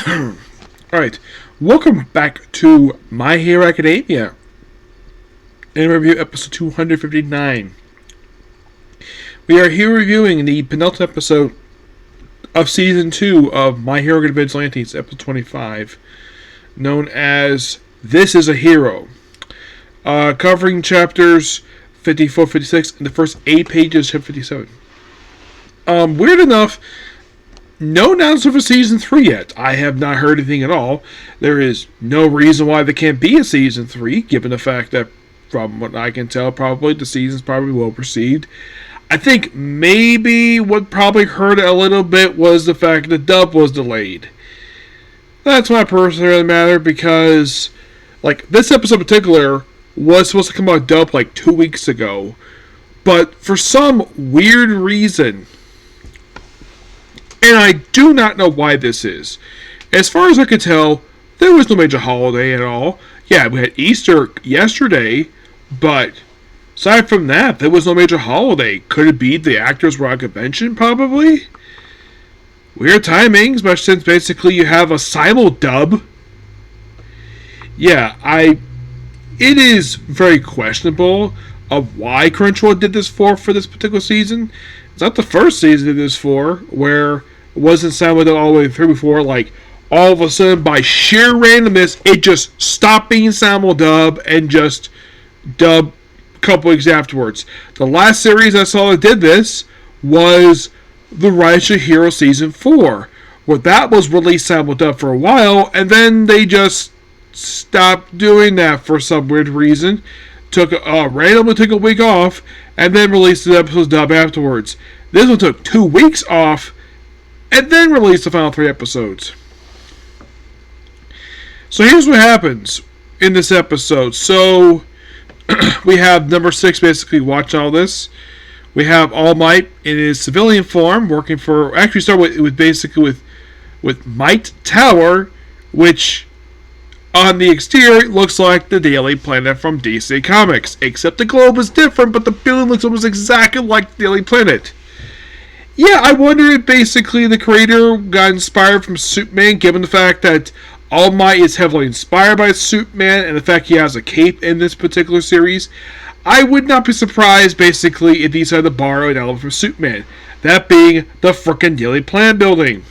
Alright, welcome back to My Hero Academia. In review episode 259. We are here reviewing the penultimate episode of season 2 of My Hero Vigilantes, episode 25, known as This is a Hero. Covering chapters 54, 56, and the first 8 pages of 57. Weird enough, no announcement for Season 3 yet. I have not heard anything at all. There is no reason why there can't be a Season 3, given the fact that, from what I can tell, probably the season's probably well received. I think maybe what probably hurt a little bit was the fact that the dub was delayed. That's my personal matter, because, this episode in particular was supposed to come out dub 2 weeks ago. But for some weird reason, and I do not know why this is. As far as I could tell, there was no major holiday at all. Yeah, we had Easter yesterday, but aside from that, there was no major holiday. Could it be the actors were on convention? Probably. Weird timing, especially since basically you have a simul-dub. Yeah, it is very questionable of why Crunchyroll did this for this particular season. It's not the first season it did this for, where it wasn't simul-dub all the way through before, all of a sudden, by sheer randomness, it just stopped being simul-dub and just dub a couple weeks afterwards. The last series I saw that did this was The Rise of Hero Season 4, where that was released simul-dub for a while, and then they just stopped doing that for some weird reason. Randomly took a week off, and then released the episodes dub afterwards. This one took 2 weeks off, and then released the final 3 episodes. So here's what happens in this episode. So we have number 6 basically watch all this. We have All Might in his civilian form working for. Actually, start with Might Tower, which on the exterior looks like the Daily Planet from DC Comics, except the globe is different, but the building looks almost exactly like the Daily Planet. Yeah, I wonder if basically the creator got inspired from Superman, given the fact that All Might is heavily inspired by Superman and the fact he has a cape in this particular series. I would not be surprised, basically, if these had to borrow an element from Superman. That being the frickin' Daily Planet building.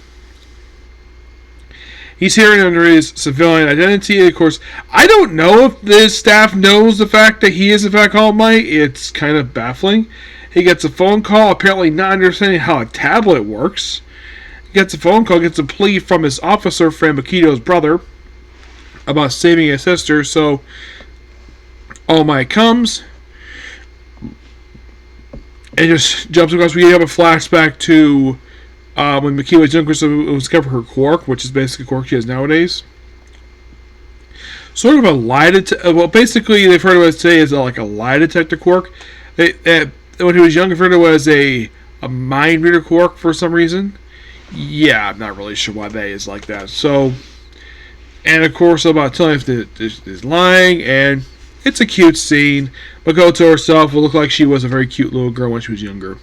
He's here under his civilian identity. Of course, I don't know if the staff knows the fact that he is in fact All Might. It's kind of baffling. He gets a phone call, apparently not understanding how a tablet works. He gets a phone call, gets a plea from his officer friend, Makito's brother, about saving his sister. So, All Might comes and just jumps across. We have a flashback to when Makito was younger, so it was covered her quirk, which is basically a quirk she has nowadays. Sort of a lie detector. Well, basically, they've heard of it today as a lie detector quirk. When he was younger, referred to it as a mind reader quirk for some reason. Yeah, I'm not really sure why that is like that. So, and of course, about telling if is lying, and it's a cute scene. Makoto herself will look like she was a very cute little girl when she was younger.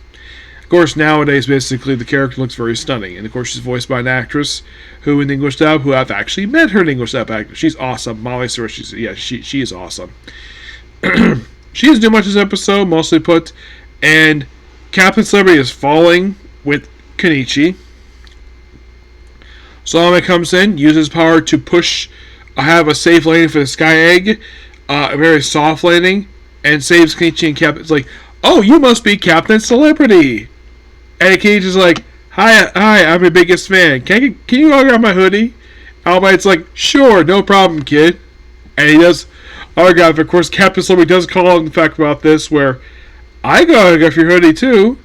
Of course, nowadays, basically, the character looks very stunning. And, of course, she's voiced by an actress who, in English dub, who I've actually met her in English dub actor. She's awesome. Molly Sir, she is awesome. She doesn't do much this episode, mostly put. And Captain Celebrity is falling with Kenichi. Solomon comes in, uses power to have a safe landing for the Sky Egg. A very soft landing. And saves Kenichi and Captain. It's like, oh, you must be Captain Celebrity. And Kenichi's like, hi, I'm your biggest fan. Can you autograph my hoodie? All Might's like, sure, no problem, kid. And he does autograph. Of course, Captain Celebrity does call out the fact about this, where I got autograph your hoodie too.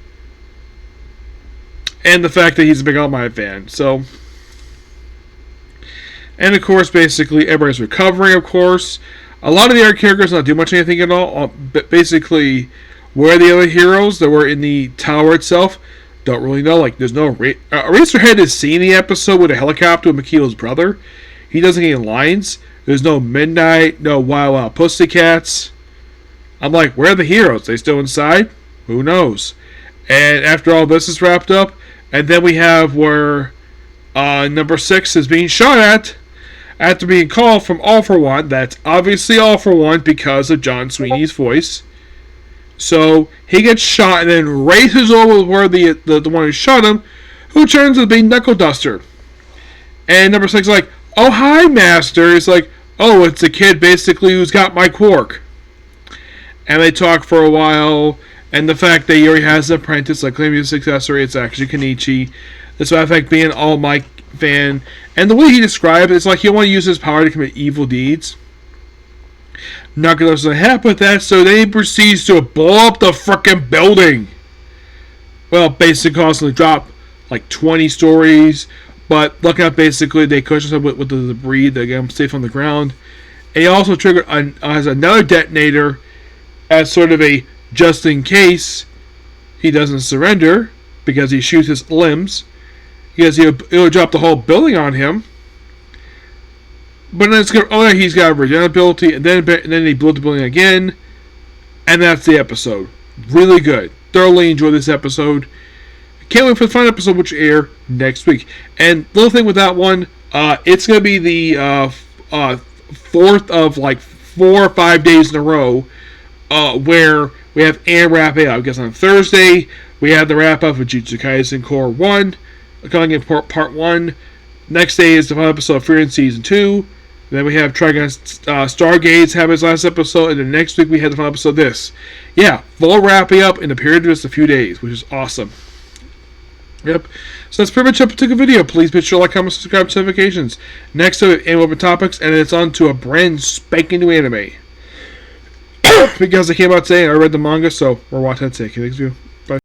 And the fact that he's a big All Might fan. So, and of course, basically, everybody's recovering, of course. A lot of the other characters not do much anything at all. But basically, where are the other heroes that were in the tower itself? Don't really know. There's no... Eraserhead is seen in the episode with a helicopter with Makito's brother. He doesn't get any lines. There's no Midnight, no Wild Wild Pussycats. I'm like, where are the heroes? They still inside? Who knows? And after all this is wrapped up, and then we have where Number 6 is being shot at after being called from All For One. That's obviously All For One because of John Sweeney's voice. So he gets shot and then races over where the one who shot him, who turns out to be Knuckle Duster. And number 6 is like, oh, hi, Master. It's like, oh, it's the kid basically who's got my quark. And they talk for a while, and the fact that he already has an apprentice, like claiming his successor, it's actually Kenichi. Despite the fact being an All Might fan. And the way he described it, it's like he want to use his power to commit evil deeds. Knuckle Duster's happy with that, so then he proceeds to blow up the frickin' building. Well, basically constantly drop like 20 stories, but luckily enough, basically they cushion him with the debris that get him safe on the ground. And he also triggered has another detonator as sort of a just in case he doesn't surrender because he shoots his limbs. Because it'll drop the whole building on him. But then he's got a regen ability, and then he blew up the building again, and that's the episode. Really good. Thoroughly enjoyed this episode. Can't wait for the final episode, which will air next week. And little thing with that one, it's going to be the fourth of like 4 or 5 days in a row where we have Anne wrap it up. I guess on Thursday we have the wrap up of Jujutsu Kaisen Core 1, coming in part 1. Next day is the final episode of Fear in Season 2. Then we have Trigon Stargates have his last episode, and then next week we have the final episode of this. Yeah, full wrapping up in a period of just a few days, which is awesome. Yep. So that's pretty much up to the video. Please be sure to like, comment, subscribe, notifications. Next up, Anime Open Topics, and it's on to a brand spanking new anime. Because it came out today and I read the manga, so we're watching that today. Thanks, you.